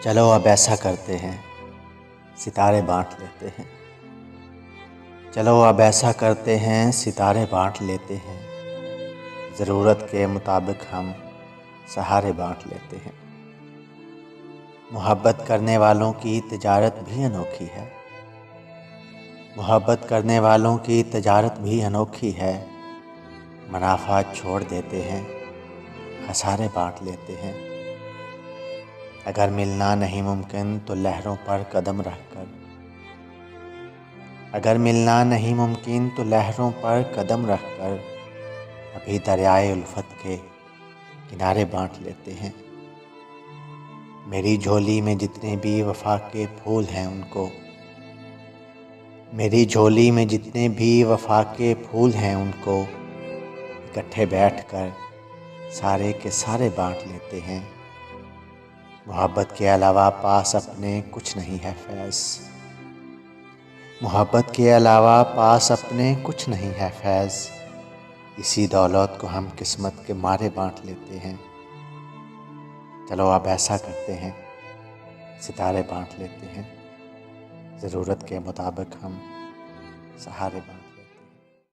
चलो अब ऐसा करते हैं, सितारे बांट लेते हैं। चलो अब ऐसा करते हैं, सितारे बांट लेते हैं। ज़रूरत के मुताबिक हम सहारे बांट लेते हैं। मोहब्बत करने वालों की तिजारत भी अनोखी है। मोहब्बत करने वालों की तिजारत भी अनोखी है। मुनाफा छोड़ देते हैं, खसारे बांट लेते हैं। अगर मिलना नहीं मुमकिन तो लहरों पर कदम रखकर, अगर मिलना नहीं मुमकिन तो लहरों पर कदम रखकर अभी दरियाए उल्फत के किनारे बांट लेते हैं। मेरी झोली में जितने भी वफा के फूल हैं उनको, मेरी झोली में जितने भी वफा के फूल हैं उनको इकट्ठे बैठकर सारे के सारे बांट लेते हैं। मोहब्बत के अलावा पास अपने कुछ नहीं है फैज़। मोहब्बत के अलावा पास अपने कुछ नहीं है फैज़। इसी दौलत को हम किस्मत के मारे बांट लेते हैं। चलो अब ऐसा करते हैं, सितारे बांट लेते हैं। ज़रूरत के मुताबिक हम सहारे बांट